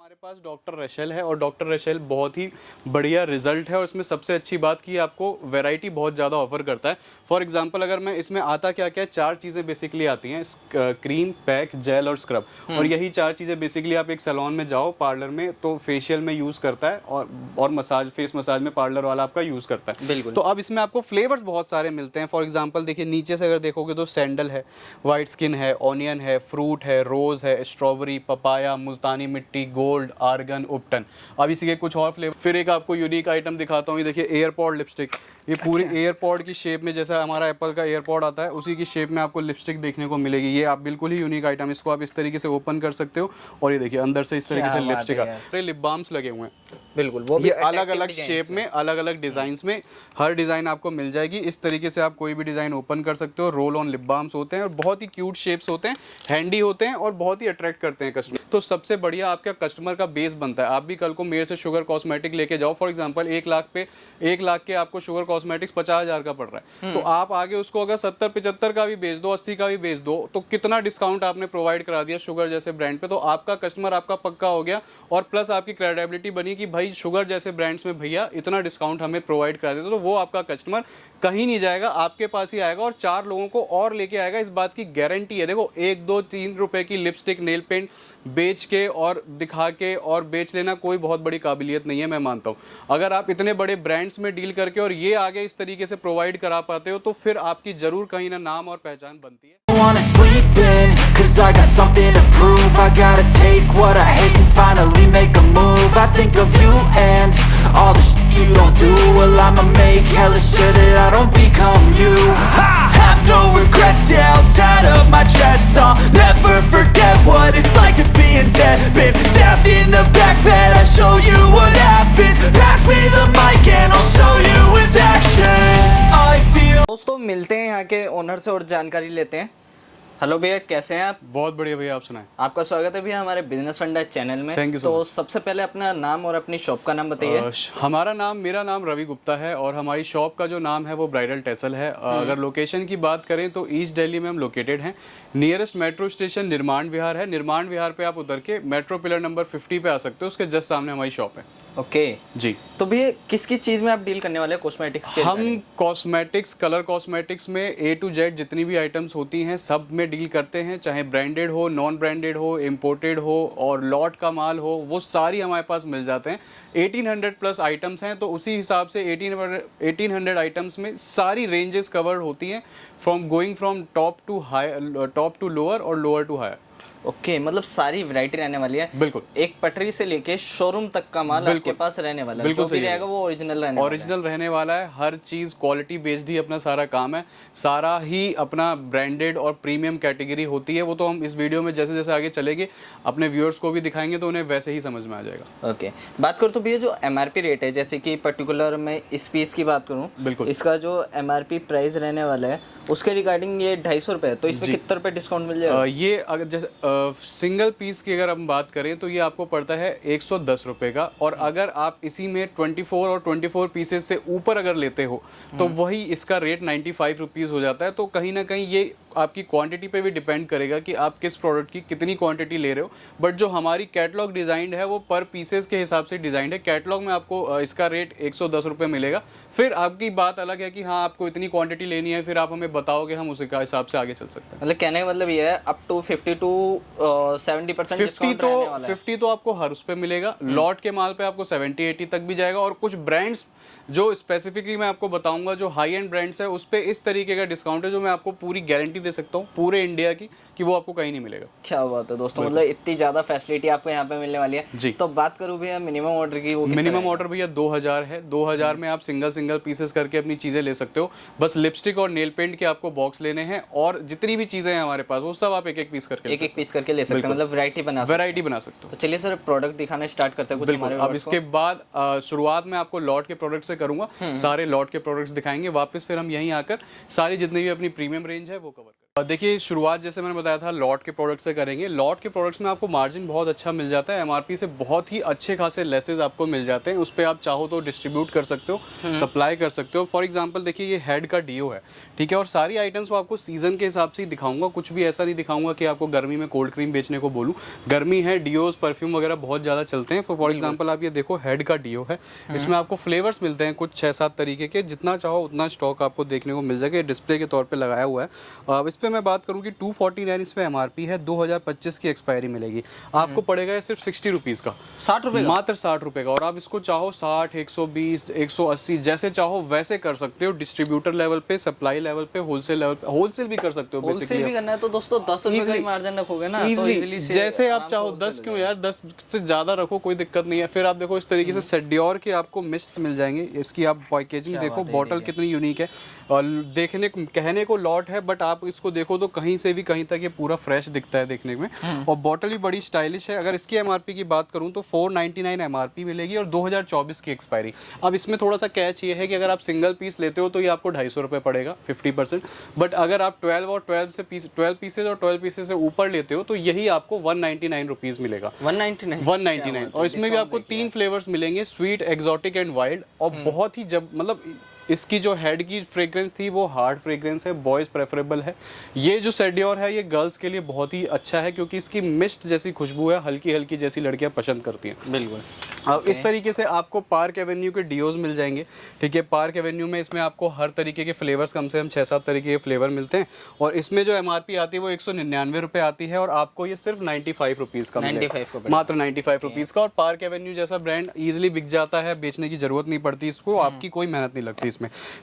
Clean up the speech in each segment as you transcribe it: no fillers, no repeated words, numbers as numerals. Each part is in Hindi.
हमारे पास डॉक्टर रेशेल है और डॉक्टर रेशेल बहुत ही बढ़िया रिजल्ट है और इसमें सबसे अच्छी बात कि आपको वैरायटी बहुत ज़्यादा ऑफर करता है। फॉर एग्जांपल अगर मैं इसमें आता क्या क्या है, चार चीज़ें बेसिकली आती हैं, क्रीम, पैक, जेल और स्क्रब। और यही चार चीज़ें बेसिकली आप एक सैलून में जाओ, पार्लर में, तो फेशियल में यूज़ करता है और मसाज, फेस मसाज में पार्लर वाला आपका यूज़ करता है। बिल्कुल। तो अब इसमें आपको फ्लेवर्स बहुत सारे मिलते हैं। फॉर एग्जाम्पल देखिए, नीचे से अगर देखोगे तो सैंडल है, वाइट स्किन है, ऑनियन है, फ्रूट है, रोज़ है, स्ट्रॉबेरी, पपाया, मुल्तानी मिट्टी, गोल्ड, आर्गन, उपटन। अब इसी के कुछ और फ्लेवर। फिर एक आपको यूनिक आइटम दिखाता हूँ, ये देखिए एयरपॉड लिपस्टिक। ये पूरी एयरपॉड की शेप में, जैसा हमारा एप्पल का एयरपॉड आता है उसी की शेप में आपको लिपस्टिक देखने को मिलेगी। ये आप बिल्कुल ही यूनिक आइटम, इसको आप इस तरीके से ओपन कर सकते हो और ये देखिए अंदर से इस तरीके से लिपस्टिक है। लिप बाम्स लगे हुए हैं, बिल्कुल, वो भी ये अलग अलग शेप में, अलग अलग डिजाइन्स में, हर डिजाइन आपको मिल जाएगी। इस तरीके से आप कोई भी डिजाइन ओपन कर सकते हो। रोल ऑन लिप बाम्स होते हैं और बहुत ही क्यूट शेप्स होते हैं, हैंडी होते हैं और बहुत ही अट्रैक्ट करते हैं कस्टमर। तो सबसे बढ़िया आपका कस्टमर का बेस बनता है। आप भी कल को मेरे से शुगर कॉस्मेटिक लेके जाओ, फॉर एग्जांपल 1 लाख के आपको शुगर कॉस्मेटिक्स 50,000 का पड़ रहा है, तो आप आगे उसको अगर 70-75 का भी बेच दो, 80 का भी बेच दो, तो कितना डिस्काउंट आपने प्रोवाइड करा दिया शुगर जैसे ब्रांड पे। तो आपका कस्टमर आपका पक्का हो गया और प्लस आपकी क्रेडिबिलिटी बनी कि भाई शुगर जैसे ब्रांड्स में भैया इतना डिस्काउंट हमें प्रोवाइड करा देते, तो वो आपका कस्टमर कहीं नहीं जाएगा, आपके पास ही आएगा और 4 लोगों को और लेके आएगा। इस बात की गारंटी है। देखो, 1, 2, 3 रुपए की लिपस्टिक, नेल पेंट बेच के और दिखा के और बेच लेना कोई बहुत बड़ी काबिलियत नहीं है, मैं मानता हूँ। अगर आप इतने बड़े ब्रांड्स में डील करके और ये आगे इस तरीके से प्रोवाइड करा पाते हो, तो फिर आपकी जरूर कहीं ना नाम और पहचान बनती है। Cause I got something to prove. I gotta take what I hate and finally make a move. I think of you and all the shit you don't do. Well, I'ma make hella sure that I don't become you. I have no regrets, yeah, I'll tie up my chest. I'll never forget what it's like to be in debt. Been stabbed in the back bed, I'll show you what happens. Pass me the mic and I'll show you with action. I feel दोस्तों मिलते हैं यहाँ के ओनर से और जानकारी लेते हैं। हेलो भैया, कैसे हैं आप? बहुत बढ़िया भैया, आप सुनाएं। आपका स्वागत है भैया हमारे बिजनेस फंडा चैनल में। थैंक यू सो तो मच। सबसे पहले अपना नाम और अपनी शॉप का नाम बताइए। मेरा नाम रवि गुप्ता है और हमारी शॉप का जो नाम है वो ब्राइडल टेसल है। अगर लोकेशन की बात करें तो ईस्ट दिल्ली में हम लोकेटेड हैं। नियरेस्ट मेट्रो स्टेशन निर्माण विहार है। निर्माण विहार पे आप उतर के मेट्रो पिलर नंबर 50 पे आ सकते हो, उसके जस्ट सामने हमारी शॉप है। ओके जी। तो भैया किस किस चीज में आप डील करने वाले हैं कॉस्मेटिक्स के? हम कॉस्मेटिक्स, कलर कॉस्मेटिक्स में A to Z जितनी भी आइटम्स होती हैं सब में डील करते हैं, चाहे ब्रांडेड हो, नॉन ब्रांडेड हो, इम्पोर्टेड हो और लॉट का माल हो, वो सारी हमारे पास मिल जाते हैं। 1800 प्लस आइटम्स हैं, तो उसी हिसाब से 1800 आइटम्स में सारी रेंजेस कवर होती हैं, फ्रॉम टॉप टू लोअर और लोअर टू हायर। ओके, मतलब सारी वैरायटी रहने वाली है। बिल्कुल, एक पटरी से लेके शोरूम तक का माल आपके पास रहने वाला है। बिल्कुल जो भी रहेगा वो ओरिजिनल रहने वाला है। हर चीज क्वालिटी बेस्ड ही अपना सारा काम है, सारा ही अपना ब्रांडेड और प्रीमियम कैटेगरी होती है। वो तो हम इस वीडियो में जैसे जैसे आगे चलेंगे अपने व्यूअर्स को भी दिखाएंगे तो उन्हें वैसे ही समझ में आ जाएगा। ओके, बात करो तो भैया जो MRP रेट है, जैसे कि पर्टिकुलर मैं इस पीस की बात करूँ, बिल्कुल, इसका जो MRP प्राइस रहने वाला है उसके रिगार्डिंग ये 250 रुपये है, तो इसमें कितने रुपए डिस्काउंट मिल जाएगा? ये अगर जैसे सिंगल पीस की अगर हम बात करें तो ये आपको पड़ता है 110 रुपये का, और अगर आप इसी में 24 और 24 पीसेस से ऊपर अगर लेते हो तो वही इसका रेट 95 रुपीज़ हो जाता है। तो कहीं ना कहीं ये आपकी क्वांटिटी पे भी डिपेंड करेगा कि आप किस प्रोडक्ट की कितनी क्वांटिटी ले रहे हो। बट जो हमारी कैटलॉग डिज़ाइंड है वो पर पीसेस के हिसाब से डिज़ाइंड है। कैटलॉग में आपको इसका रेट 110 रुपये मिलेगा। फिर आपकी बात अलग है कि हाँ आपको इतनी क्वांटिटी लेनी है, फिर आप हमें बताओगे, हम उसी का हिसाब से आगे चल सकते हैं। मतलब कहने का मतलब ये है अप टू 50 to 70% डिस्काउंट रहने वाला है। 50 तो आपको हर उस पे मिलेगा। लॉट के माल पे आपको 70-80 तक भी जाएगा। और कुछ ब्रांड्स जो स्पेसिफिकली मैं आपको बताऊंगा, जो हाई एंड ब्रांड्स है, उस पे इस तरीके का डिस्काउंट है जो मैं आपको पूरी गारंटी दे सकता हूँ पूरे इंडिया की कि वो आपको कहीं नहीं मिलेगा। क्या बात है दोस्तों, मतलब इतनी ज्यादा फैसिलिटी आपको यहाँ पे मिलने वाली है जी। तो बात करूँ भैया मिनिमम ऑर्डर की, वो मिनिमम ऑर्डर भैया 2000 है। 2000 में आप सिंगल पीसेस करके अपनी चीजें ले सकते हो। बस लिपस्टिक और नेल पेंट के आपको बॉक्स लेने हैं और जितनी भी चीजें हैं हमारे पास वो सब आप एक एक पीस करके ले सकते हैं। मतलब वैरायटी बना सकते हो। तो चलिए सर प्रोडक्ट दिखाना स्टार्ट करते हैं कुछ हमारे। अब इसके बाद शुरुआत में आपको लॉट के प्रोडक्ट से करूंगा, सारे लॉट के प्रोडक्ट्स दिखाएंगे। वापस फिर हम यहीं आकर सारी जितनी भी अपनी प्रीमियम रेंज है वो कवर देखिए शुरुआत जैसे मैंने बताया था लॉट के प्रोडक्ट से करेंगे। लॉट के प्रोडक्ट्स में आपको मार्जिन बहुत अच्छा मिल जाता है, एमआरपी से बहुत ही अच्छे खासे लेसेस आपको मिल जाते हैं। उस पर आप चाहो तो डिस्ट्रीब्यूट कर सकते हो, सप्लाई कर सकते हो। फॉर एग्जांपल देखिए ये हेड का डीओ है, ठीक है, और सारी आइटम्स आपको सीजन के हिसाब से ही दिखाऊंगा। कुछ भी ऐसा नहीं दिखाऊंगा कि आपको गर्मी में कोल्ड क्रीम बेचने को बोलूँ। गर्मी है, डीओज परफ्यूम वगैरह बहुत ज़्यादा चलते हैं। फॉर एग्जाम्पल आप ये देखो हेड का डीओ है, इसमें आपको फ्लेवर्स मिलते हैं कुछ 6-7 तरीके के, जितना चाहो उतना स्टॉक आपको देखने को मिल जाएगा। डिस्प्ले के तौर पे लगाया हुआ है। अब इस पे मैं बात करूँ कि 249 इस पे एमआरपी है, 2025 की एक्सपायरी मिलेगी आपको। पड़ेगा ये सिर्फ 60 रुपीज़ का, 60 रुपये मात्र 60 रुपये का। और आप इसको चाहो 60, 120, 180 जैसे चाहो वैसे कर सकते हो। डिस्ट्रीब्यूटर लेवल पे, सप्लाई लेवल पे, होलसेल लेवल पे, होलसेल भी कर सकते हो। होलसेल भी करना है तो दोस्तों 10 रुपये का मार्जिन रखोगे ना तो इजीली से जैसे आप चाहो 10 क्यों यार, 10 से ज़्यादा रखो, कोई दिक्कत नहीं है। फिर आप देखो इस तरीके से सेडियोर के आपको मिस्ट्स मिल जाएंगे। इसकी आप पैकेजिंग देखो, बॉटल कितनी यूनिक है। और देखने कहने को लॉट है, बट आप इसको देखो तो कहीं से भी कहीं तक ये पूरा फ्रेश दिखता है देखने में। और बॉटल भी बड़ी स्टाइलिश है। अगर इसकी एमआरपी की बात करूं तो 499 एमआरपी मिलेगी और 2024 की एक्सपायरी। अब इसमें थोड़ा सा कैच ये है कि अगर आप सिंगल पीस लेते हो तो ये आपको 250 रुपये पड़ेगा 50%। बट अगर आप 12 पीसेज और 12 पीसेज से ऊपर लेते हो तो यही आपको 199 रुपीज़ मिलेगा। 199 और इसमें भी आपको 3 फ्लेवर्स मिलेंगे, स्वीट, एक्सोटिक एंड वाइल्ड। और बहुत ही मतलब इसकी जो हेड की फ्रेग्रेंस थी वो हार्ड फ्रेग्रेंस है, बॉयज़ प्रेफरेबल है। ये जो सेडियोर है ये गर्ल्स के लिए बहुत ही अच्छा है क्योंकि इसकी मिस्ट जैसी खुशबू है, हल्की हल्की, जैसी लड़कियां पसंद करती हैं। बिल्कुल। अब इस तरीके से आपको पार्क एवेन्यू के डीओज मिल जाएंगे, ठीक है। पार्क एवेन्यू में इसमें आपको हर तरीके के फ्लेवर्स, कम से कम 6-7 तरीके के फ्लेवर मिलते हैं। और इसमें जो एमआरपी आती है वो 199 रुपये आती है और आपको ये सिर्फ 95 रुपीज़ का मिलेगा, मात्र 95 रुपीज़ का। और पार्क एवेन्यू जैसा ब्रांड ईजिली बिक जाता है, बेचने की जरूरत नहीं पड़ती इसको, आपकी कोई मेहनत नहीं लगती इसमें।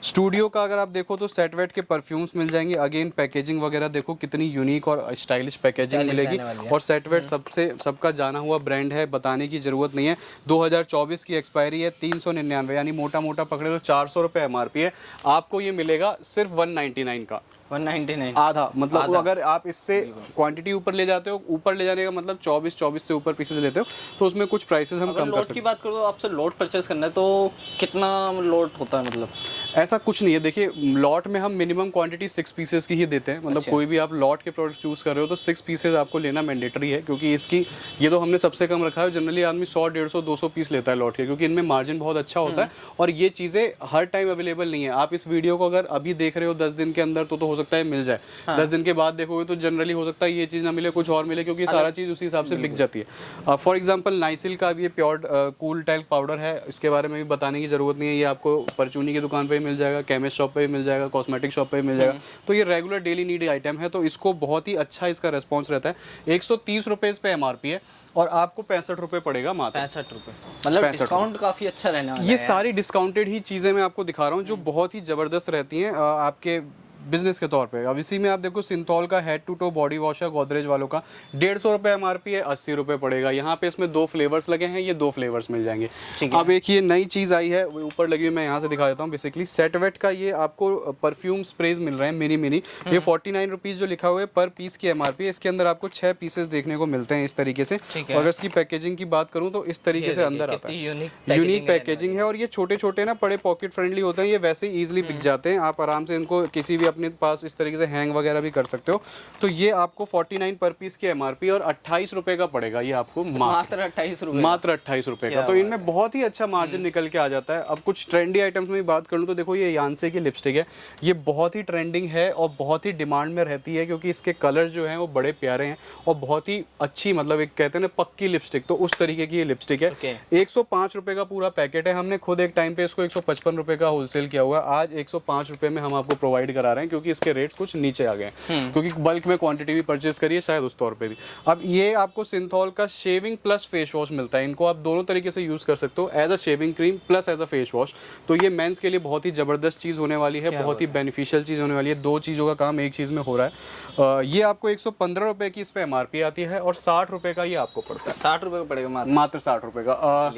स्टूडियो का अगर आप देखो तो सेट वेट के परफ्यूम्स मिल जाएंगे। अगेन पैकेजिंग वगैरह देखो कितनी यूनिक और स्टाइलिश पैकेजिंग मिलेगी। और सेट वेट सबका जाना हुआ ब्रांड है, बताने की जरूरत नहीं है। 2024 की एक्सपायरी है, 399 यानी मोटा मोटा पकड़े तो 400 रुपये एमआरपी है। आपको ये मिलेगा सिर्फ 199 का, 199 आधा। मतलब अगर आप इससे क्वांटिटी ऊपर ले जाते हो, ऊपर ले जाने का मतलब 24 से ऊपर पीसेस लेते हो तो उसमें कुछ प्राइसेस हम कम कर सकते हैं। की बात करो, आपसे लॉट परचेस करना है तो कितना लॉट होता है? मतलब ऐसा कुछ नहीं है। देखिए लॉट में हम मिनिमम क्वांटिटी 6 पीसेस की ही देते हैं। मतलब कोई भी आप लॉट के प्रोडक्ट चूज कर रहे हो तो 6 पीसेस आपको लेना मैंडेटरी है, क्योंकि इसकी ये तो हमने सबसे कम रखा है। जनरली आदमी 100, 150, 200 पीस लेता है लॉट के, क्योंकि इनमें मार्जिन बहुत अच्छा होता है और ये चीज़ें हर टाइम अवेलेबल नहीं है। आप इस वीडियो को अगर अभी देख रहे हो 10 दिन के अंदर तो हो सकता है मिल जाए। 10 दिन के बाद देखोगे तो जनरली हो सकता है ये चीज़ ना मिले, कुछ और मिले, क्योंकि सारा चीज़ उसी हिसाब से बिक जाती है। फॉर एग्जांपल नाइसिल का ये प्योर कूल टैल्क पाउडर है, इसके बारे में भी बताने की जरूरत नहीं है। ये आपको परचूनी की दुकान पे मिल जाएगा, केमिस्ट शॉप पे मिल जाएगा, कॉस्मेटिक शॉप पे मिल जाएगा। तो ये रेगुलर डेली नीड आइटम है, तो इसको बहुत ही अच्छा इसका रेस्पॉन्स रहता है। 130 रुपये पे एमआरपी है और आपको 65 रुपये पड़ेगा, मात्र 65 रुपये। मतलब डिस्काउंट काफी अच्छा रहने वाला है। ये सारी डिस्काउंटेड ही चीज़ें मैं आपको दिखा रहा हूँ जो बहुत ही ज़बरदस्त रहती हैं आपके बिजनेस के तौर पे। अब इसी में आप देखो सिंथॉल का head to toe body wash है गोदरेज वालों का, 150 रुपये एमआरपी है, 80 रुपये पड़ेगा। यहाँ पे इसमें 2 फ्लेवर्स लगे हैं, ये 2 फ्लेवर्स मिल जाएंगे। अब एक ये नई चीज़ आई है, वो ऊपर लगी हुई, मैं यहाँ से दिखा देता हूँ। बेसिकली सेट वेट का ये आपको परफ्यूम स्प्रेज मिल रहे हैं मिनी। ये 49 रुपीज़ जो लिखा हुआ है पर पीस की एमआरपी है। इसके अंदर आपको 6 पीसेस देखने को मिलते हैं इस तरीके से। और अगर इसकी पैकेजिंग की बात करूँ तो इस तरीके से अंदर आता है, यूनिक पैकेजिंग है। और ये छोटे छोटे ना बड़े पॉकेट फ्रेंडली होते हैं, ये वैसे ही ईजिली बिक जाते हैं। आप आराम से इनको किसी भी अपने पास इस तरीके से हैंग वगैरह भी कर सकते हो। तो ये आपको 49 पर पीस की एमआरपी और 28 रुपए का पड़ेगा ये आपको, मात्र 28 रुपए, मात्र 28 रुपए का। तो इनमें बहुत ही अच्छा मार्जिन निकल के आ जाता है। अब कुछ ट्रेंडी आइटम्स में बात करूं तो देखो ये यानसे की लिपस्टिक है, ये बहुत ही ट्रेंडिंग है और बहुत ही डिमांड में रहती है, क्योंकि इसके कलर जो हैं वो बड़े प्यारे हैं और बहुत ही अच्छी, मतलब एक कहते हैं ना पक्की लिपस्टिक, तो उस तरीके की ये लिपस्टिक है। 105 रुपए का पूरा पैकेट है। हमने खुद एक टाइम पे इसको 155 रुपए का होलसेल किया हुआ है, आज 105 रुपए में हम आपको प्रोवाइड करा रहे हैं, क्योंकि इसके रेट्स कुछ नीचे आ गए, क्योंकि बल्क में क्वांटिटी भी परचेज करिए शायद उस तौर पे भी। अब ये आपको सिंथॉल का शेविंग प्लस फेस वॉश मिलता है। इनको आप दोनों तरीके से यूज कर सकते हो, as a shaving cream plus as a face wash. तो ये मेंस के लिए बहुत ही जबरदस्त चीज होने वाली है, बहुत ही बेनिफिशियल चीज होने वाली है। 2 चीजों का काम एक चीज में हो रहा है। ये आपको 115 रुपए की इस पे एमआरपी आती है और 60 रुपए का ये आपको पड़ता है। 60 रुपए का पड़ेगा, मात्र 60 रुपए का।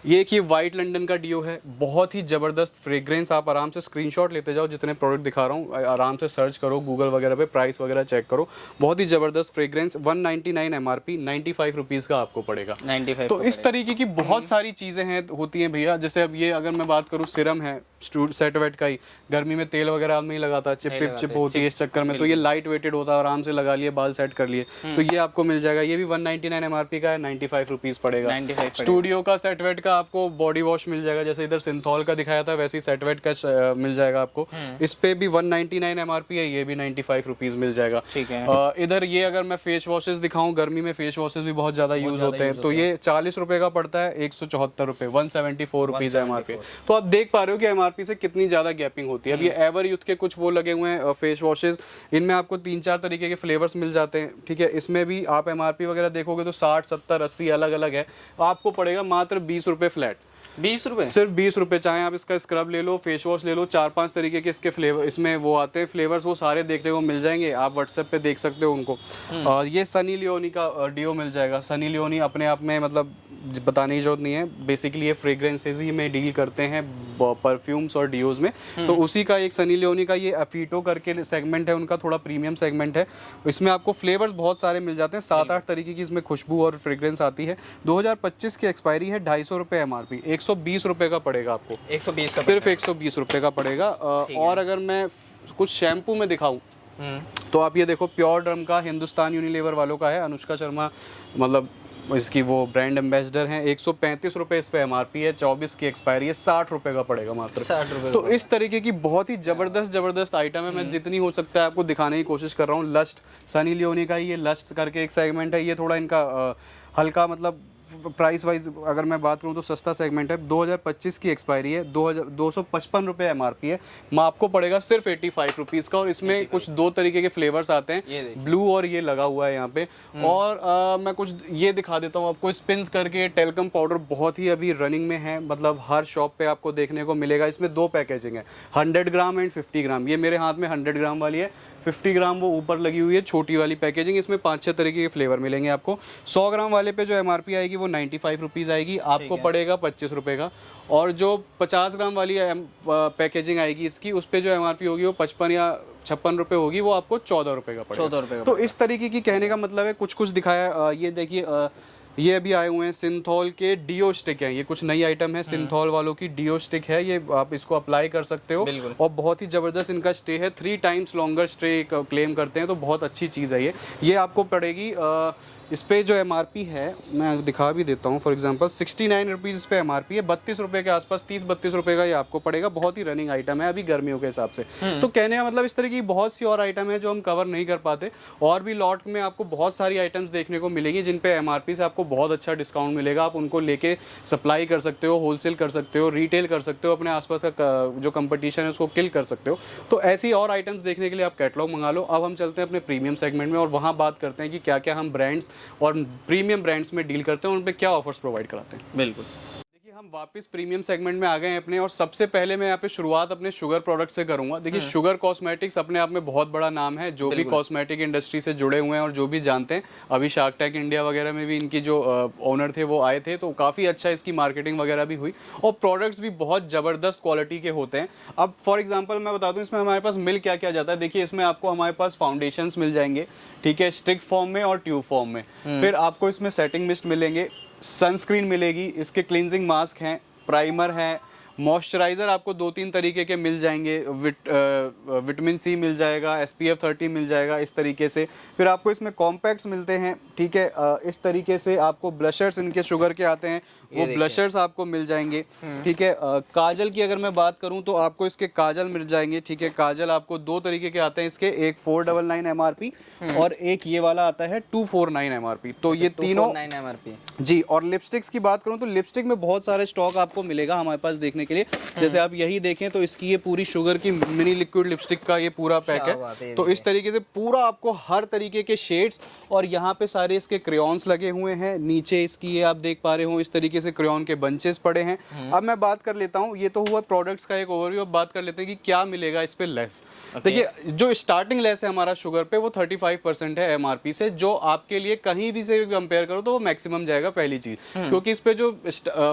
ये एक ये वाइट लंदन का डीओ है, बहुत ही ज़बरदस्त फ्रेग्रेंस। आप आराम से स्क्रीनशॉट लेते जाओ जितने प्रोडक्ट दिखा रहा हूँ, आराम से सर्च करो गूगल वगैरह पे, प्राइस वगैरह चेक करो। बहुत ही ज़बरदस्त फ्रेग्रेंस, 199 MRP, 95 रुपीज़ का आपको पड़ेगा। 95 तो इस तरीके की बहुत सारी चीज़ें हैं होती हैं भैया। जैसे अब ये अगर मैं बात करूँ, सिरम है सेट वेट का ही, गर्मी में तेल वगैरह आप नहीं लगाता, चिप होती है इस चक्कर में, तो ये लाइट वेटेड होता है, आराम से लगा लिए, बाल सेट कर लिए, तो ये आपको मिल जाएगा। ये भी 199 MRP का है, 95 रुपीज़ पड़ेगा। 95 स्टूडियो का सेट वेट का आपको बॉडी वॉश मिल जाएगा, जैसे इधर सिंथॉल का दिखाया था वैसे ही सेट वेट का मिल जाएगा आपको। इस पे भी 199 MRP है, ये भी 95 रुपीज़ मिल जाएगा। ठीक है। इधर ये अगर मैं फेस वॉशेस दिखाऊं, गर्मी में फेस वॉशेस भी बहुत ज़्यादा यूज़ होते हैं, तो ये 40 रुपये का पड़ता है, 174 रुपये, 174 रुपीज़ है MRP। तो आप देख पा रहे हो कि MRP से कितनी ज़्यादा गैपिंग होती है। अब ये एवर यूथ के कुछ वो लगे हुए हैं फेस वॉशेस, इनमें आपको 3-4 तरीके के फ्लेवर्स मिल जाते हैं, ठीक है। इसमें भी आप MRP वगैरह देखोगे तो 60, 70, 80 अलग अलग है, आपको पड़ेगा मात्र 20 रुपये फ्लैट। 20 रुपए, सिर्फ 20 रुपये। चाहे आप इसका स्क्रब ले लो, फेस वॉश ले लो, 4-5 तरीके के इसके फ्लेवर इसमें वो आते हैं फ्लेवर्स, वो सारे देखने को मिल जाएंगे, आप व्हाट्सएप पे देख सकते हो उनको। और ये सनी लियोनी का डियो मिल जाएगा। सनी लियोनी अपने आप में मतलब बताने की जरूरत नहीं है, बेसिकली ये फ्रेग्रेंसेज ही में डील करते हैं परफ्यूम्स और डियोज में, तो उसी का एक सनी लियोनी का ये अफीटो करके सेगमेंट है उनका, थोड़ा प्रीमियम सेगमेंट है। इसमें आपको फ्लेवर्स बहुत सारे मिल जाते हैं, 7-8 तरीके की इसमें खुशबू और फ्रेग्रेंस आती है। 2025 की एक्सपायरी है, 250 रुपये MRP, 120 रुपये का पड़ेगा आपको। 120 का सिर्फ 120 रुपये का पड़ेगा। और अगर मैं कुछ शैम्पू में दिखाऊं तो आप ये देखो, प्योर ड्रम का हिंदुस्तान यूनिलीवर वालों का है, अनुष्का शर्मा मतलब इसकी वो ब्रांड एम्बेसडर हैं। 135 रुपये इस पे MRP है, 24 की एक्सपायरी है, 60 रुपये का पड़ेगा मात्र। 60 रुपये। तो इस तरीके की बहुत ही जबरदस्त आइटम है। मैं जितनी हो सकता है आपको दिखाने की कोशिश कर रहा हूँ। लस्ट, सनी लियोनी का ही ये लस्ट करके एक सेगमेंट है, ये थोड़ा इनका हल्का मतलब प्राइस वाइज अगर मैं बात करूं तो सस्ता सेगमेंट है। 2025 की एक्सपायरी है, 255 रुपये MRP है, मैं आपको पड़ेगा सिर्फ 85 रुपीज़ का। और इसमें कुछ 2 तरीके के फ्लेवर्स आते हैं, ब्लू और ये लगा हुआ है यहाँ पे। और मैं कुछ ये दिखा देता हूँ आपको, स्पिन्स करके टेल्कम पाउडर बहुत ही अभी रनिंग में है, मतलब हर शॉप पे आपको देखने को मिलेगा। इसमें 2 पैकेजिंग है, 100 ग्राम एंड 50 ग्राम। ये मेरे हाथ में 100 ग्राम वाली है, 50 ग्राम वो ऊपर लगी हुई है छोटी वाली पैकेजिंग। इसमें 5-6 तरीके के फ्लेवर मिलेंगे आपको। 100 ग्राम वाले पे जो MRP आएगी वो 95 रुपीज़ आएगी, आपको पड़ेगा 25 रुपये का। और जो 50 ग्राम वाली पैकेजिंग आएगी इसकी, उस पर जो MRP होगी वो 55 या 56 रुपये होगी, वो आपको 14 रुपये का पड़ेगा। 14 रुपये। तो इस तरीके की कहने का मतलब है, कुछ कुछ दिखाया। ये देखिए, ये अभी आए हुए हैं सिंथॉल के डियो स्टिक हैं, ये कुछ नई आइटम है सिंथॉल वालों की, डियो स्टिक है ये, आप इसको अप्लाई कर सकते हो। और बहुत ही ज़बरदस्त इनका स्टे है, 3 टाइम्स लॉन्गर स्टे क्लेम करते हैं, तो बहुत अच्छी चीज़ है ये आपको पड़ेगी। इस पे जो MRP है मैं दिखा भी देता हूँ, फॉर एग्जांपल 69 रुपीज़ इस पे MRP है, 32 रुपये के आसपास, 30-32 रुपये का ये आपको पड़ेगा। बहुत ही रनिंग आइटम है अभी गर्मियों के हिसाब से। तो कहने का मतलब इस तरह की बहुत सी और आइटम है जो हम कवर नहीं कर पाते, और भी लॉट में आपको बहुत सारी आइटम्स देखने को मिलेंगी जिन पे MRP से आपको बहुत अच्छा डिस्काउंट मिलेगा। आप उनको लेके सप्लाई कर सकते हो, होलसेल कर सकते हो, रिटेल कर सकते हो, अपने आसपास का जो कंपटीशन है उसको किल कर सकते हो। तो ऐसी और आइटम्स देखने के लिए आप कैटलॉग मंगा लो। अब हम चलते हैं अपने प्रीमियम सेगमेंट में और वहाँ बात करते हैं कि क्या क्या हम ब्रांड्स और प्रीमियम ब्रांड्स में डील करते हैं, उन पे क्या ऑफर्स प्रोवाइड कराते हैं। बिल्कुल। देखिए, हम वापस प्रीमियम सेगमेंट में आ गए हैं अपने, और सबसे पहले मैं यहाँ पे शुरुआत अपने शुगर प्रोडक्ट से करूंगा। देखिए, शुगर कॉस्मेटिक्स अपने आप में बहुत बड़ा नाम है, जो भी कॉस्मेटिक इंडस्ट्री से जुड़े हुए हैं और जो भी जानते हैं, अभी शार्क टैंक इंडिया वगैरह में भी इनकी जो ओनर थे वो आए थे, तो काफ़ी अच्छा इसकी मार्केटिंग वगैरह भी हुई, और प्रोडक्ट्स भी बहुत ज़बरदस्त क्वालिटी के होते हैं। अब फॉर एग्जाम्पल मैं बता दूँ इसमें हमारे पास मिल क्या क्या जाता है। देखिए, इसमें आपको हमारे पास फाउंडेशंस मिल जाएंगे, ठीक है, स्टिक फॉर्म में और ट्यूब फॉर्म में। फिर आपको इसमें सेटिंग मिस्ट मिलेंगे, सनस्क्रीन मिलेगी, इसके क्लींजिंग मास्क हैं, प्राइमर है, मॉइस्चराइज़र आपको 2-3 तरीके के मिल जाएंगे, विटामिन C मिल जाएगा, SPF 30 मिल जाएगा, इस तरीके से। फिर आपको इसमें कॉम्पैक्ट्स मिलते हैं, ठीक है, इस तरीके से आपको ब्लशर्स इनके शुगर के आते हैं, वो ब्लशर्स आपको मिल जाएंगे, ठीक है। काजल की अगर मैं बात करूं तो आपको इसके काजल मिल जाएंगे, ठीक है। काजल आपको 2 तरीके के आते हैं इसके, एक 499 MRP और एक ये वाला आता है 249 MRP। तो ये तीनों 249 MRP जी। और लिपस्टिक्स की बात करूं तो लिपस्टिक में बहुत सारे स्टॉक आपको मिलेगा हमारे पास देखने के लिए। जैसे आप यही देखें तो इसकी ये पूरी शुगर की मिनी लिक्विड लिपस्टिक का ये पूरा पैक है। तो इस तरीके से पूरा आपको हर तरीके के शेड्स, और यहाँ पे सारे इसके क्रेयॉन्स लगे हुए हैं, नीचे इसकी ये आप देख पा रहे हो इस तरीके से क्रेयॉन के बंचेस पड़े हैं। अब मैं बात कर लेता हूँ, ये तो हुआ प्रोडक्ट्स का एक ओवरव्यू, अब बात कर लेते हैं कि क्या मिलेगा इस पे लेस। देखिए, जो स्टार्टिंग लेस है हमारा शुगर पे वो 35% है MRP से, जो आपके लिए कहीं भी से कंपेयर करो तो वो मैक्सिमम जाएगा पहली चीज, क्योंकि इस पे जो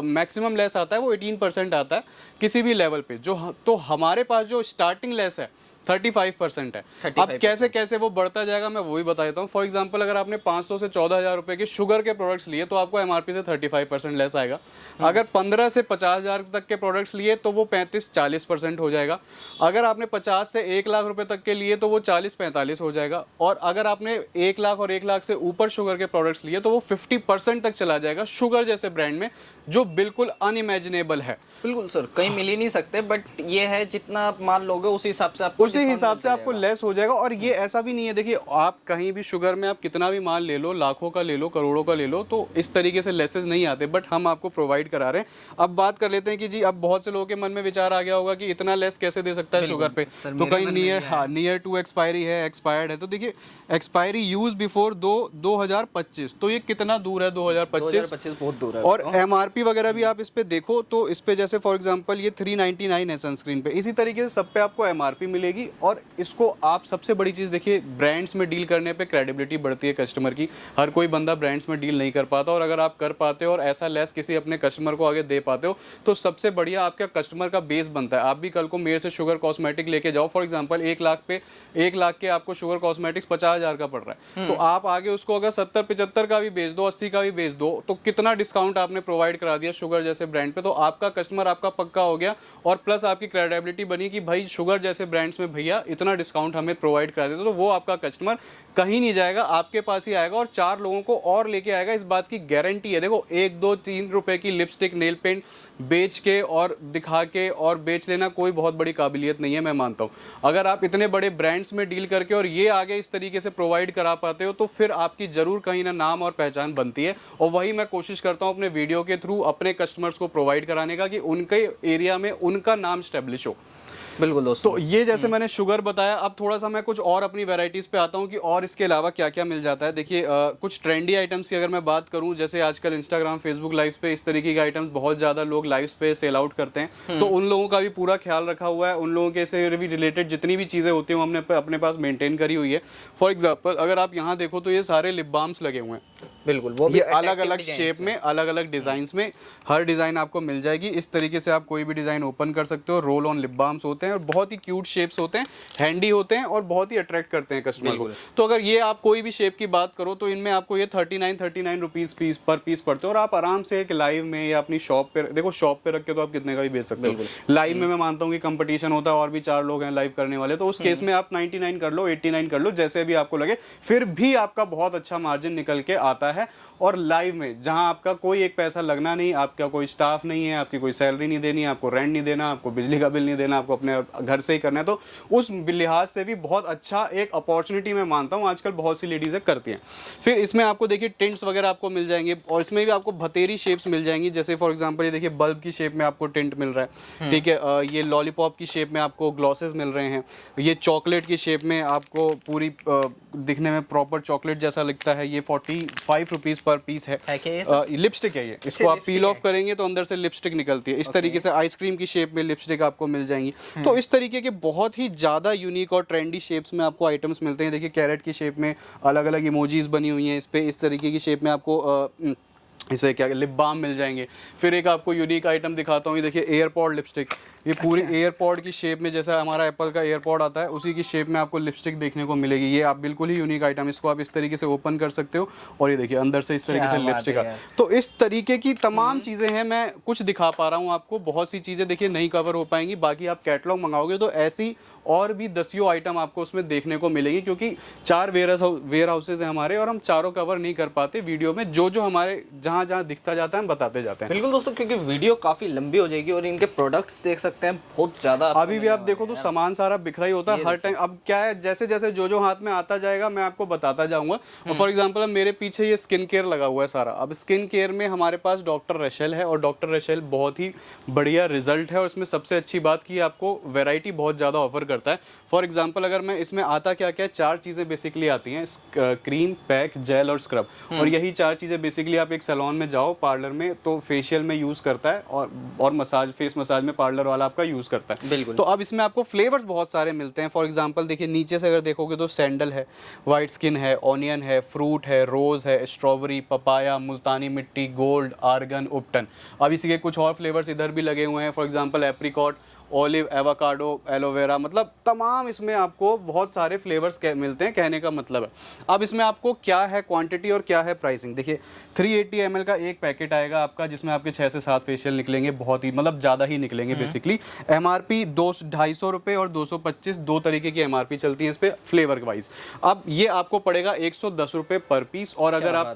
मैक्सिमम लेस आता है वो 18% आता है किसी भी लेवल पे। जो तो हमारे पास जो स्टार्टिंग लेस है 35% है। अब कैसे कैसे वो बढ़ता जाएगा मैं वो भी बता देता हूँ। फॉर एग्जांपल अगर आपने 500 से 14,000 रुपए के शुगर के प्रोडक्ट्स लिए तो आपको एमआरपी से 35% लेस आएगा। अगर 15 से 50,000 तक के प्रोडक्ट्स लिए तो वो 35-40% हो जाएगा। अगर आपने 50 से 1 लाख रुपए तक के लिए तो वो 40-45 हो जाएगा। और अगर आपने 1 लाख और 1 लाख से ऊपर शुगर के प्रोडक्ट्स लिए तो वो 50% तक चला जाएगा शुगर जैसे ब्रांड में, जो बिल्कुल अनइमेजिनेबल है। बिल्कुल सर, कहीं मिल ही नहीं सकते, बट ये है जितना आप माल लोगे उसी हिसाब से आपको उसी हिसाब से आपको लेस हो जाएगा। और ये ऐसा भी नहीं है, देखिए आप कहीं भी शुगर में आप कितना भी माल ले लो, लाखों का ले लो, करोड़ों का ले लो, तो इस तरीके से लेसेस नहीं आते, बट हम आपको प्रोवाइड करा रहे हैं। अब बात कर लेते हैं कि जी अब बहुत से लोगों के मन में विचार आ गया होगा कि इतना लेस कैसे दे सकता है शुगर पे, तो कहीं नियर टू एक्सपायरी है, एक्सपायर्ड है। तो देखिए एक्सपायरी यूज बिफोर 2025, तो ये कितना दूर है 2025 बहुत दूर है। और एमआरपी वगैरह भी आप इस पे देखो तो इस पे जैसे फॉर एग्जांपल ये 399 है सनस्क्रीन पे, इसी तरीके से सब पे आपको एमआरपी मिलेगी। और इसको आप सबसे बड़ी चीज़ देखिए, ब्रांड्स में डील करने पे क्रेडिबिलिटी बढ़ती है कस्टमर की। हर कोई बंदा ब्रांड्स में डील नहीं कर पाता, और अगर आप कर पाते हो और ऐसा लेस किसी अपने कस्टमर को आगे दे पाते हो तो सबसे बढ़िया आपका कस्टमर का बेस बनता है। आप भी कल को मेरे से शुगर कॉस्मेटिक लेके जाओ, फॉर एग्जाम्पल 1 लाख के आपको शुगर कॉस्मेटिक्स 50,000 का पड़ रहा है, तो आप आगे उसको अगर 70-75 का भी बेच दो, 80 का भी बेच दो, तो कितना डिस्काउंट आपने प्रोवाइड करा दिया शुगर जैसे ब्रांड पे। तो आपका कस्टमर आपका पक्का हो गया, और प्लस आपकी क्रेडिबिलिटी बनी कि भाई शुगर जैसे ब्रांड्स में भैया इतना डिस्काउंट हमें प्रोवाइड करा देते, तो वो आपका कस्टमर कहीं नहीं जाएगा, आपके पास ही आएगा और 4 लोगों को और लेके आएगा। इस बात की गारंटी है। देखो 1, 2, 3 रुपए की लिपस्टिक, नेल पेंट बेच के और दिखा के और बेच लेना कोई बहुत बड़ी काबिलियत नहीं है, मैं मानता हूँ। अगर आप इतने बड़े ब्रांड्स में डील करके और ये आगे इस तरीके से प्रोवाइड करा पाते हो तो फिर आपकी जरूर कहीं ना नाम और पहचान बनती है। और वही मैं कोशिश करता हूँ अपने वीडियो के थ्रू अपने कस्टमर्स को प्रोवाइड कराने का, कि उनके एरिया में उनका नाम स्टेब्लिश हो। बिल्कुल दोस्तों, तो ये जैसे मैंने शुगर बताया, अब थोड़ा सा मैं कुछ और अपनी वैरायटीज़ पे आता हूँ कि और इसके अलावा क्या क्या मिल जाता है। देखिए कुछ ट्रेंडी आइटम्स की अगर मैं बात करूँ, जैसे आजकल इंस्टाग्राम, फेसबुक लाइव्स पे इस तरीके के आइटम्स बहुत ज़्यादा लोग लाइव्स पे सेल आउट करते हैं, तो उन लोगों का भी पूरा ख्याल रखा हुआ है। उन लोगों के से भी रिलेटेड जितनी भी चीज़ें होती हैं हमने अपने पास मेंटेन करी हुई है। फॉर एग्जाम्पल अगर आप यहाँ देखो तो ये सारे लिप बाम्स लगे हुए हैं, बिल्कुल वो भी ये अलग अलग शेप में, अलग अलग डिजाइन्स में, हर डिज़ाइन आपको मिल जाएगी। इस तरीके से आप कोई भी डिज़ाइन ओपन कर सकते हो। रोल ऑन लिप बाम्स होते हैं और बहुत ही क्यूट शेप्स होते हैं, हैंडी होते हैं और बहुत ही अट्रैक्ट करते हैं कस्टमर को। तो अगर ये आप कोई भी शेप की बात करो तो इनमें आपको ये 39 रुपीज़ पर पीस पड़ते हैं, और आप आराम से एक लाइव में या अपनी शॉप पे, देखो शॉप पे रख के तो आप कितने का भी बेच सकते हो। लाइव में मैं मानता हूँ कि कंपटीशन होता है और भी 4 लोग हैं लाइव करने वाले, तो उस केस में आप 99 कर लो, 89 कर लो, जैसे भी आपको लगे, फिर भी आपका बहुत अच्छा मार्जिन निकल के आता है। और लाइव में जहां आपका कोई एक पैसा लगना नहीं, आपका कोई स्टाफ नहीं है, आपकी कोई सैलरी नहीं देनी, आपको रेंट नहीं देना, आपको बिजली का बिल नहीं देना, आपको अपने घर से ही करना है, तो उस लिहाज से भी बहुत अच्छा एक अपॉर्चुनिटी मैं मानता हूं, आजकल बहुत सी लेडीज़ें करती हैं। फिर इसमें आपको देखिए टिंट्स वगैरह आपको मिल जाएंगे, और इसमें भी आपको भतेरी शेप्स मिल जाएंगी। जैसे फॉर एग्जाम्पल ये देखिए बल्ब की शेप में आपको टिंट मिल रहा है, ठीक है। ये लॉलीपॉप की शेप में आपको ग्लॉसेस मिल रहे हैं। ये चॉकलेट की शेप में आपको पूरी दिखने में प्रॉपर चॉकलेट जैसा लगता है। ये 45 रुपीज़ पर पीस है। लिपस्टिक है ये, इसको आप पील ऑफ करेंगे तो अंदर से लिपस्टिक निकलती है। इस तरीके से आइसक्रीम की शेप में लिपस्टिक आपको मिल जाएंगी। तो इस तरीके के बहुत ही ज़्यादा यूनिक और ट्रेंडी शेप्स में आपको आइटम्स मिलते हैं। देखिए कैरेट की शेप में अलग अलग इमोजीज बनी हुई हैं इस पे, इस तरीके की शेप में आपको इसे क्या लिप बाम मिल जाएंगे। फिर एक आपको यूनिक आइटम दिखाता हूँ, ये देखिए एयरपॉड लिपस्टिक, ये पूरी एयरपॉड की शेप में, जैसा हमारा एप्पल का एयरपॉड आता है उसी की शेप में आपको लिपस्टिक देखने को मिलेगी। ये आप बिल्कुल ही यूनिक आइटम, इसको आप इस तरीके से ओपन कर सकते हो और ये देखिए अंदर से इस तरीके से लिपस्टिक है। तो इस तरीके की तमाम चीज़ें हैं, मैं कुछ दिखा पा रहा हूँ आपको, बहुत सी चीज़ें देखिए नहीं कवर हो पाएंगी। बाकी आप कैटलॉग मंगाओगे तो ऐसी और भी 10 आइटम आपको उसमें देखने को मिलेगी, क्योंकि 4 वेयर हाउसेज हैं हमारे और हम चारों कवर नहीं कर पाते वीडियो में। जो हमारे जहाँ जहाँ दिखता जाता है हम बताते जाते हैं। बिल्कुल दोस्तों, क्योंकि वीडियो काफी लंबी हो जाएगी और इनके प्रोडक्ट्स देख सकते हैं बहुत ज्यादा। अभी भी आप देखो तो सामान सारा बिखरा ही होता है हर टाइम। अब क्या है, जैसे जैसे जो हाथ में आता जाएगा मैं आपको बताता जाऊंगा। और फॉर एग्जांपल अब मेरे पीछे ये स्किन केयर लगा हुआ है सारा। अब स्किन केयर में हमारे पास डॉक्टर रेशेल है और डॉक्टर रेशेल बहुत ही बढ़िया रिजल्ट है, और इसमें सबसे अच्छी बात की आपको वैरायटी बहुत ज़्यादा ऑफर करता है। फॉर एग्जाम्पल अगर मैं इसमें आता क्या क्या, 4 चीज़ें बेसिकली आती हैं, क्रीम, पैक, जेल और स्क्रब। और यही 4 चीज़ें बेसिकली आप एक सैलून में जाओ, पार्लर में, तो फेशियल में यूज़ करता है और मसाज, फेस मसाज में पार्लर वाला आपका यूज़ करता है। बिल्कुल। तो अब इसमें आपको फ्लेवर्स बहुत सारे मिलते हैं। फॉर एग्जांपल देखिए नीचे से अगर देखोगे तो सैंडल है, वाइट स्किन है, ऑनियन है, फ्रूट है, रोज़ है, स्ट्रॉबेरी, पपाया, मुल्तानी मिट्टी, गोल्ड, आर्गन, उपटन। अब इसी के कुछ और फ्लेवर्स इधर भी लगे हुए हैं, for example apricot olive, avocado, aloe vera, मतलब तमाम इसमें आपको बहुत सारे फ्लेवर्स मिलते हैं, कहने का मतलब है। अब इसमें आपको क्या है क्वांटिटी और क्या है प्राइसिंग, देखिए 380 ml का एक पैकेट आएगा आपका, जिसमें आपके 6 से 7 फेशियल निकलेंगे, बहुत ही मतलब ज़्यादा ही निकलेंगे बेसिकली। MRP 250 रुपये और 225, दो तरीके की MRP चलती है इस पर फ्लेवर वाइज। अब ये आपको पड़ेगा 110 रुपये पर पीस, और अगर आप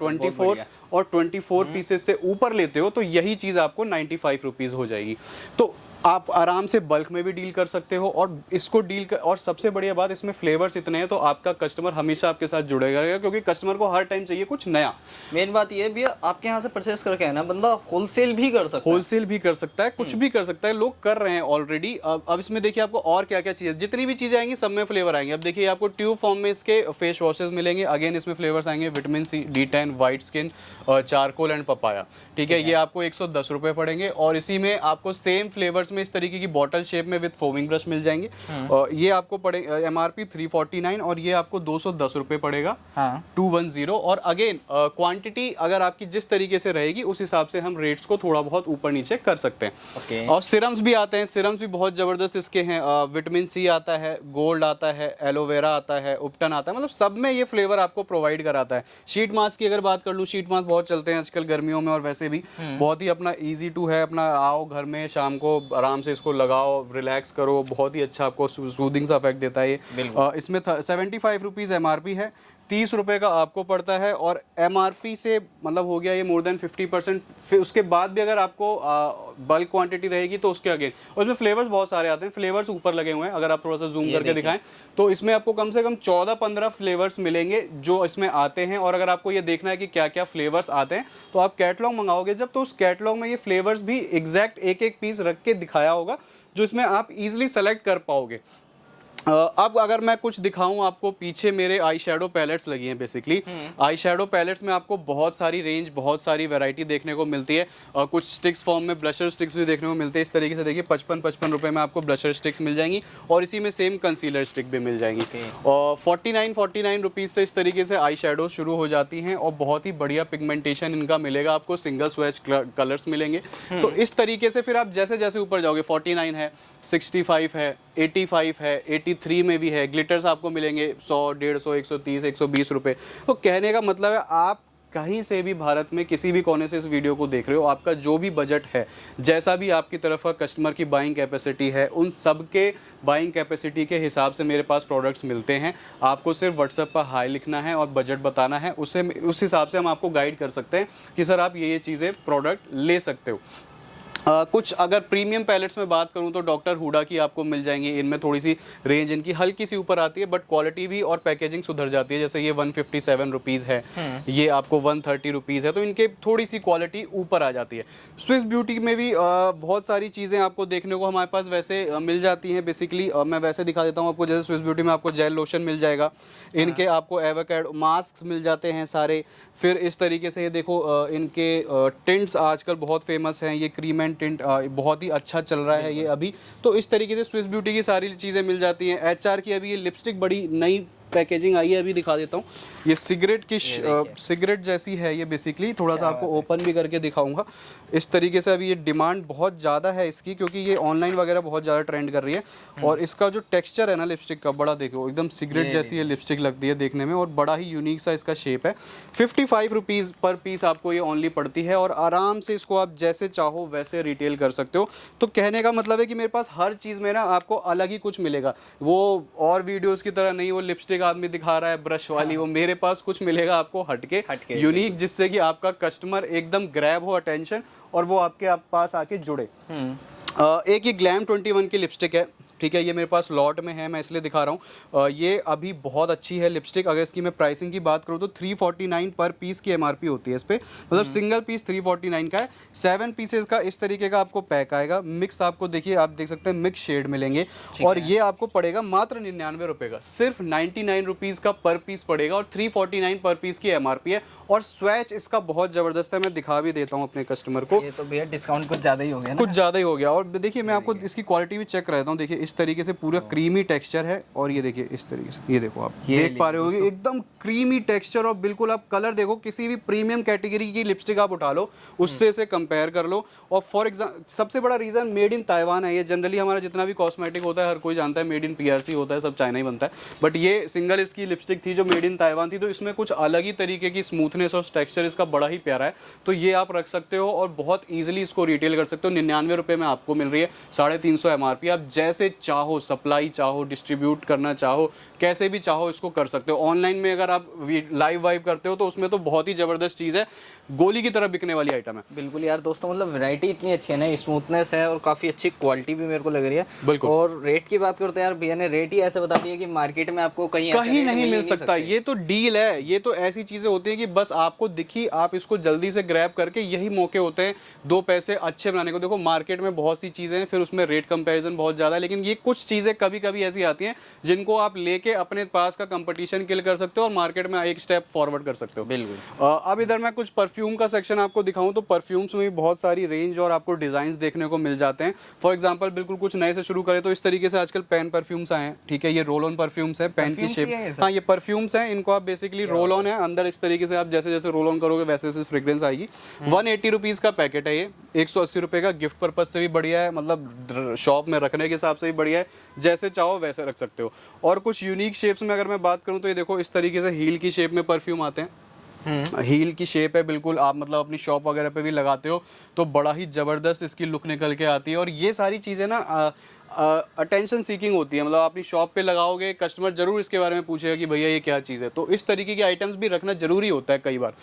24 पीसेस से ऊपर लेते हो तो यही चीज़ आपको 95 रुपीज़ हो जाएगी। तो आप आराम से बल्क में भी डील कर सकते हो, और इसको और सबसे बढ़िया बात, इसमें फ्लेवर्स इतने हैं तो आपका कस्टमर हमेशा आपके साथ जुड़ेगा रहेगा, क्योंकि कस्टमर को हर टाइम चाहिए कुछ नया। मेन बात ये भी है, आपके यहाँ से परचेस करके है ना, बंदा होलसेल भी कर सकता है, होलसेल भी कर सकता है, कुछ भी कर सकता है, लोग कर रहे हैं ऑलरेडी। अब इसमें देखिए आपको और क्या क्या चीज़ें, जितनी भी चीज़ें आएंगी सब में फ्लेवर आएंगे। अब देखिए आपको ट्यूब फॉर्म में इसके फेस वॉशेस मिलेंगे, अगेन इसमें फ्लेवर्स आएंगे, vitamin C, D10, white skin, charcoal and papaya, ठीक है। ये आपको 110 रुपये पड़ेंगे, और इसी में आपको सेम फ्लेवर्स में इस तरीके की बॉटल शेप में विद फोमिंग ब्रश मिल जाएंगे। ये आपको पड़ेगा MRP 349, और ये आपको 210 रुपये पड़ेगा, 210। और अगेन क्वांटिटी अगर आपकी जिस तरीके से रहेगी उस हिसाब से हम रेट्स को थोड़ा बहुत ऊपर नीचे कर सकते हैं। और सिरम्स भी आते हैं, सिरम्स भी बहुत ज़बरदस्त इसके हैं, विटामिन सी आता है, गोल्ड आता है, एलोवेरा आता है, उपटन आता है, मतलब सब में ये फ्लेवर आपको प्रोवाइड कराता है। शीट मास्क की अगर बात कर लूँ, शीट मास्क बहुत चलते हैं आजकल गर्मियों में, और वैसे भी बहुत ही अपना ईजी टू है, अपना आओ घर में शाम को आराम से इसको लगाओ, रिलैक्स करो, बहुत ही अच्छा आपको सूदिंग सा इफेक्ट देता है ये। इसमें 75 रुपीज़ MRP है, 30 रुपये का आपको पड़ता है, और MRP से मतलब हो गया ये मोर देन 50%। फिर उसके बाद भी अगर आपको बल्क क्वांटिटी रहेगी तो उसके अगेन, और इसमें फ्लेवर्स बहुत सारे आते हैं, फ्लेवर्स ऊपर लगे हुए हैं, अगर आप थोड़ा सा जूम करके दिखाएं तो इसमें आपको कम से कम 14-15 फ्लेवर्स मिलेंगे जो इसमें आते हैं। और अगर आपको ये देखना है कि क्या क्या फ्लेवर्स आते हैं तो आप कैटलॉग मंगाओगे जब, तो उस कैटलॉग में ये फ्लेवर्स भी एग्जैक्ट एक एक पीस रख के दिखाया होगा, जो इसमें आप इजीली सेलेक्ट कर पाओगे। अब अगर मैं कुछ दिखाऊं आपको, पीछे मेरे आई शेडो पैलेट्स लगी हैं बेसिकली। आई शेडो पैलेट्स में आपको बहुत सारी रेंज, बहुत सारी वैरायटी देखने को मिलती है। कुछ स्टिक्स फॉर्म में ब्लशर स्टिक्स भी देखने को मिलते हैं इस तरीके से। देखिए 55 रुपये में आपको ब्लशर स्टिक्स मिल जाएंगी, और इसी में सेम कंसीलर स्टिक भी मिल जाएंगी। और 49 रुपीज़ से इस तरीके से आई शेडो शुरू हो जाती हैं, और बहुत ही बढ़िया पिगमेंटेशन इनका मिलेगा आपको, सिंगल स्वेच कलर्स मिलेंगे। तो इस तरीके से फिर आप जैसे जैसे ऊपर जाओगे, 49 है, 65 है, 85 है, 83 में भी है, ग्लिटर्स आपको मिलेंगे 100, 150, 130, 120 रुपये। तो कहने का मतलब है आप कहीं से भी भारत में किसी भी कोने से इस वीडियो को देख रहे हो, आपका जो भी बजट है, जैसा भी आपकी तरफ का कस्टमर की बाइंग कैपेसिटी है, उन सब के बाइंग कैपेसिटी के हिसाब से मेरे पास प्रोडक्ट्स मिलते हैं। आपको सिर्फ व्हाट्सएप पर हाई लिखना है और बजट बताना है, उस हिसाब से हम आपको गाइड कर सकते हैं कि सर आप ये चीज़ें प्रोडक्ट ले सकते हो। कुछ अगर प्रीमियम पैलेट्स में बात करूं तो डॉक्टर हुडा की आपको मिल जाएंगी। इनमें थोड़ी सी रेंज इनकी हल्की सी ऊपर आती है, बट क्वालिटी भी और पैकेजिंग सुधर जाती है। जैसे ये 157 रुपीज़ है, ये आपको 130 रुपीज़ है, तो इनके थोड़ी सी क्वालिटी ऊपर आ जाती है। स्विस ब्यूटी में भी बहुत सारी चीज़ें आपको देखने को हमारे पास वैसे मिल जाती हैं। बेसिकली मैं वैसे दिखा देता हूँ आपको। जैसे स्विस ब्यूटी में आपको जेल लोशन मिल जाएगा, इनके आपको एवोकाडो मास्क मिल जाते हैं सारे। फिर इस तरीके से ये देखो इनके टिंट्स आजकल बहुत फेमस हैं, ये क्रीम एंड टिंट बहुत ही अच्छा चल रहा है ये अभी। तो इस तरीके से स्विस ब्यूटी की सारी चीज़ें मिल जाती हैं। HR की अभी ये लिपस्टिक बड़ी नई पैकेजिंग आई है, अभी दिखा देता हूँ। ये सिगरेट की सिगरेट जैसी है ये, बेसिकली थोड़ा सा आपको ओपन भी करके दिखाऊंगा। इस तरीके से अभी ये डिमांड बहुत ज़्यादा है इसकी, क्योंकि ये ऑनलाइन वगैरह बहुत ज़्यादा ट्रेंड कर रही है। और इसका जो टेक्सचर है ना लिपस्टिक का, बड़ा देखो एकदम सिगरेट जैसी ये लिपस्टिक लगती है देखने में, और बड़ा ही यूनिक सा इसका शेप है। 55 रुपीज़ पर पीस आपको ये ओनली पड़ती है, और आराम से इसको आप जैसे चाहो वैसे रिटेल कर सकते हो। तो कहने का मतलब है कि मेरे पास हर चीज़ में ना आपको अलग ही कुछ मिलेगा। वो और वीडियोज़ की तरह नहीं, वो लिपस्टिक आदमी दिखा रहा है ब्रश वाली, वो मेरे पास कुछ मिलेगा आपको हटके यूनिक, जिससे कि आपका कस्टमर एकदम ग्रैब हो अटेंशन और वो आपके पास आके जुड़े। एक ये ग्लैम 21 की लिपस्टिक है, ठीक है। ये मेरे पास लॉट में है, मैं इसलिए दिखा रहा हूँ। ये अभी बहुत अच्छी है लिपस्टिक। अगर इसकी मैं प्राइसिंग की बात करूँ तो 349 पर पीस की MRP होती है इस पर, मतलब सिंगल पीस 349 का है। 7 पीसेस का इस तरीके का आपको पैक आएगा। मिक्स आपको देखिए, आप देख सकते हैं मिक्स शेड मिलेंगे, और ये आपको पड़ेगा मात्र 99 रुपये का। सिर्फ 99 रुपीज़ का पर पीस पड़ेगा, और 349 पर पीस की MRP है। और स्वैच इसका बहुत ज़बरदस्त है, मैं दिखा भी देता हूँ अपने कस्टमर को। ये तो भैया डिस्काउंट कुछ ज़्यादा ही हो गया ना? कुछ ज़्यादा ही हो गया। और देखिए मैं आपको इसकी क्वालिटी भी चेक कराता हूँ। देखिए इस तरीके से पूरा क्रीमी टेक्सचर है, और ये देखिए इस तरीके से, ये देखो आप देख पा रहे होगे एकदम क्रीमी टेक्सचर, और बिल्कुल आप कलर देखो, किसी भी प्रीमियम कैटेगरी की लिपस्टिक आप उठा लो उससे इसे कंपेयर कर लो। और फॉर एग्जाम्पल सबसे बड़ा रीज़न मेड इन ताइवान है। ये जनरली हमारा जितना भी कॉस्मेटिक होता है हर कोई जानता है मेड इन PRC होता है, सब चाइना ही बनता है, बट ये सिंगल इसकी लिपस्टिक थी जो मेड इन ताइवान थी, तो इसमें कुछ अलग ही तरीके की स्मूथनेस और टेक्सचर इसका बड़ा ही प्यारा है। तो ये आप रख सकते हो और बहुत ईजिली इसको रिटेल कर सकते हो। 99 रुपये में आपको मिल रही है, 350 MRP। आप जैसे चाहो, सप्लाई चाहो, डिस्ट्रीब्यूट करना चाहो, कैसे भी चाहो इसको कर सकते हो। ऑनलाइन में अगर आप लाइव वाइव करते हो तो उसमें तो बहुत ही ज़बरदस्त चीज़ है, गोली की तरह बिकने वाली आइटम है। बिल्कुल यार दोस्तों, मतलब वैरायटी इतनी अच्छी है ना, स्मूथनेस है और काफ़ी अच्छी क्वालिटी भी मेरे को लग रही है। बिल्कुल। और रेट की बात करते हैं यार, भैया ने रेट ही ऐसे बता दिया कि मार्केट में आपको कहीं नहीं मिल सकता। ये तो डील है, ये तो ऐसी चीज़ें होती हैं कि बस आपको दिखी, आप इसको जल्दी से ग्रैब करके, यही मौके होते हैं 2 पैसे अच्छे बनाने को। देखो मार्केट में बहुत सी चीज़ें हैं, फिर उसमें रेट कंपैरिजन बहुत ज़्यादा है, लेकिन ये कुछ चीज़ें कभी कभी ऐसी आती हैं जिनको आप लेके अपने पास का कंपटीशन किल कर सकते हो और मार्केट में एक स्टेप फॉरवर्ड कर सकते हो। बिल्कुल। अब इधर मैं कुछ परफ्यूम का सेक्शन आपको दिखाऊं तो परफ्यूम्स में भी बहुत सारी रेंज और आपको डिजाइन देखने को मिल जाते हैं। फॉर एग्जांपल बिल्कुल कुछ नए से शुरू करें तो इस तरीके से आजकल पेन परफ्यूम्स आए हैं, ठीक है, ये रोल ऑन परफ्यूम्स है, पेन की शेप। हाँ ये परफ्यूम्स हैं, इनको आप बेसिकली रोल ऑन है, अंदर इस तरीके से आप जैसे जैसे रोल ऑन करोगे वैसे वैसे फ्रेग्रेंस आएगी। 180 रुपीज़ का पैकेट है ये, 180 रुपये का। गिफ्ट पर्पज से भी बढ़िया है, मतलब शॉप में रखने के हिसाब से भी बढ़िया है, जैसे चाहो वैसे रख सकते हो। और कुछ यूनिक शेप्स में अगर मैं बात करूँ तो ये देखो इस तरीके से हील की शेप में परफ्यूम आते हैं। हील की शेप है बिल्कुल, आप मतलब अपनी शॉप वगैरह पे भी लगाते हो तो बड़ा ही ज़बरदस्त इसकी लुक निकल के आती है। और ये सारी चीज़ें ना अटेंशन सीकिंग होती है, मतलब अपनी शॉप पे लगाओगे कस्टमर जरूर इसके बारे में पूछेगा कि भैया ये क्या चीज़ है, तो इस तरीके की आइटम्स भी रखना जरूरी होता है कई बार।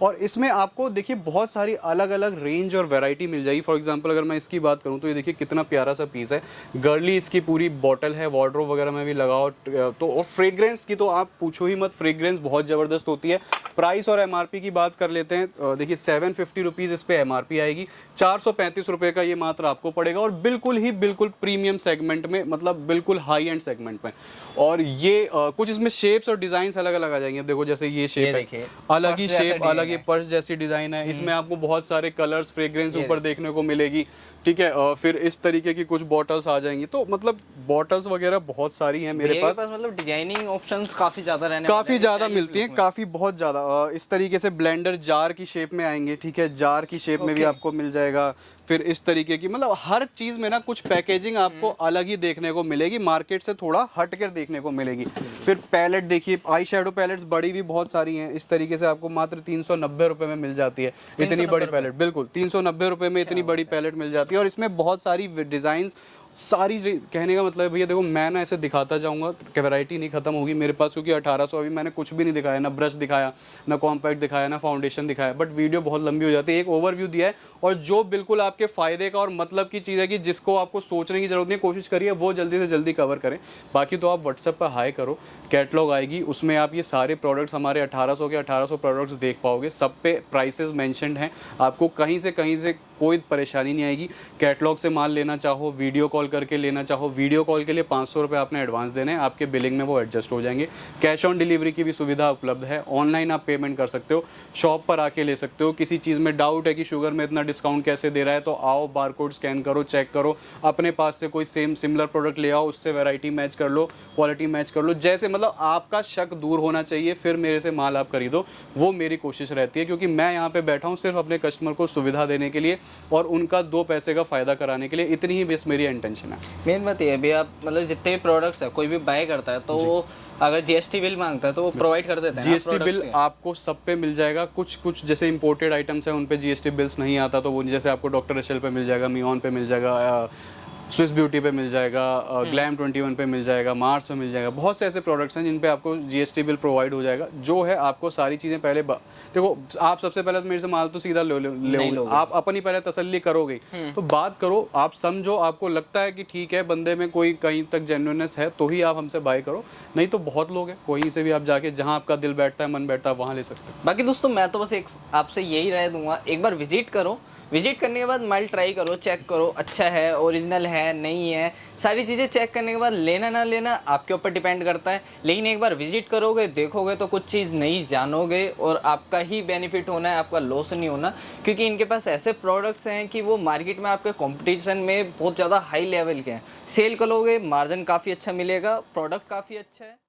और इसमें आपको देखिए बहुत सारी अलग अलग रेंज और वैरायटी मिल जाएगी। फॉर एग्जांपल अगर मैं इसकी बात करूँ तो ये देखिए कितना प्यारा सा पीस है, गर्ली इसकी पूरी बॉटल है, वार्डरोब वगैरह में भी लगाओ तो। और फ्रेग्रेंस की तो आप पूछो ही मत, फ्रेग्रेंस बहुत ज़बरदस्त होती है। प्राइस और MRP की बात कर लेते हैं, देखिए 750 रुपीज़ इस पर MRP आएगी, 435 रुपये का ये मात्र आपको पड़ेगा, और बिल्कुल प्रीमियम सेगमेंट में, मतलब बिल्कुल हाई एंड सेगमेंट में। और ये कुछ इसमें शेप्स और डिजाइन अलग अलग आ जाएंगे। देखो जैसे ये शेप है, अलग ही शेप, अलग ही पर्स जैसी डिजाइन है, इसमें आपको बहुत सारे कलर्स फ्रेग्रेंस ऊपर देखने को मिलेगी, ठीक है। फिर इस तरीके की कुछ बॉटल्स आ जाएंगी, तो मतलब बॉटल्स वगैरह बहुत सारी हैं मेरे पास। मतलब डिजाइनिंग ऑप्शंस काफी ज्यादा रहने, काफी ज्यादा मिलती हैं, काफी बहुत ज्यादा। इस तरीके से ब्लेंडर जार की शेप में आएंगे, ठीक है, जार की शेप में भी आपको मिल जाएगा। फिर इस तरीके की, मतलब हर चीज में ना कुछ पैकेजिंग आपको अलग ही देखने को मिलेगी, मार्केट से थोड़ा हटकर देखने को मिलेगी। फिर पैलेट देखिए, आई शेडो पैलेट्स बड़ी भी बहुत सारी हैं, इस तरीके से आपको मात्र 390 रुपये में मिल जाती है इतनी बड़ी पैलेट। बिल्कुल 390 रुपये में इतनी बड़ी पैलेट मिल जाती है, और इसमें बहुत सारी डिजाइंस सारी। कहने का मतलब भैया देखो मैं ना ऐसे दिखाता जाऊंगा कि वैरायटी नहीं खत्म होगी मेरे पास, क्योंकि 1800 अभी मैंने कुछ भी नहीं दिखाया, ना ब्रश दिखाया, ना कॉम्पैक्ट दिखाया, ना फाउंडेशन दिखाया, बट वीडियो बहुत लंबी हो जाती है। एक ओवरव्यू दिया है, और जो बिल्कुल आपके फायदे का और मतलब की चीज़ है कि जिसको आपको सोचने की जरूरत नहीं, कोशिश करिए वो जल्दी से जल्दी कवर करें। बाकी तो आप व्हाट्सएप पर हाई करो, कैटलॉग आएगी, उसमें आप ये सारे प्रोडक्ट्स हमारे 1800 के 1800 प्रोडक्ट्स देख पाओगे। सब पे प्राइसेस मेंशन्ड हैं, आपको कहीं से कोई परेशानी नहीं आएगी। कैटलॉग से माल लेना चाहो, वीडियो कॉल करके लेना चाहो, वीडियो कॉल के लिए 500 रुपये आपने एडवांस देने हैं, आपके बिलिंग में वो एडजस्ट हो जाएंगे। कैश ऑन डिलीवरी की भी सुविधा उपलब्ध है, ऑनलाइन आप पेमेंट कर सकते हो, शॉप पर आके ले सकते हो। किसी चीज़ में डाउट है कि शुगर में इतना डिस्काउंट कैसे दे रहा है, तो आओ बारकोड स्कैन करो, चेक करो, अपने पास से कोई सिमिलर प्रोडक्ट ले आओ, उससे वैरायटी मैच कर लो, क्वालिटी मैच कर लो, जैसे मतलब आपका शक दूर होना चाहिए, फिर मेरे से माल आप खरीदो, वो मेरी कोशिश रहती है। क्योंकि मैं यहाँ पे बैठा हूँ सिर्फ अपने कस्टमर को सुविधा देने के लिए और उनका 2 पैसे का फ़ायदा कराने के लिए, इतनी ही बेस मेरी इंटेंशन है। मेन बात ये है भैया, मतलब जितने भी प्रोडक्ट्स है कोई भी बाय करता है तो वो अगर GST बिल मांगता है तो वो प्रोवाइड कर देते हैं। GST बिल आपको सब पे मिल जाएगा, कुछ जैसे इंपोर्टेड आइटम्स हैं उन पे GST बिल्स नहीं आता, तो वो जैसे आपको डॉक्टर एशेल पे मिल जाएगा, मियॉन पे मिल जाएगा, स्विस ब्यूटी पे मिल जाएगा, ग्लैम 21 पे मिल जाएगा, मार्स पे मिल जाएगा। बहुत से ऐसे प्रोडक्ट्स हैं जिन पे आपको GST बिल प्रोवाइड हो जाएगा। जो है आपको सारी चीज़ें पहले देखो, आप सबसे पहले तो मेरे से माल तो सीधा ले आप अपनी पहले तसल्ली करोगे, तो बात करो, आप समझो, आपको लगता है कि ठीक है बंदे में कोई कहीं तक जेन्युइननेस है तो ही आप हमसे बाय करो, नहीं तो बहुत लोग हैं कहीं से भी आप जाके जहाँ आपका दिल बैठता है, मन बैठता है, वहाँ ले सकते हो। बाकी दोस्तों मैं तो बस एक आपसे यही राय दूंगा, एक बार विजिट करो, विजिट करने के बाद माल ट्राई करो, चेक करो अच्छा है, ओरिजिनल है नहीं है, सारी चीज़ें चेक करने के बाद लेना ना लेना आपके ऊपर डिपेंड करता है। लेकिन एक बार विजिट करोगे, देखोगे तो कुछ चीज़ नहीं जानोगे और आपका ही बेनिफिट होना है, आपका लॉस नहीं होना, क्योंकि इनके पास ऐसे प्रोडक्ट्स हैं कि वो मार्केट में आपके कंपटीशन में बहुत ज़्यादा हाई लेवल के हैं। सेल करोगे, मार्जिन काफ़ी अच्छा मिलेगा, प्रोडक्ट काफ़ी अच्छा है।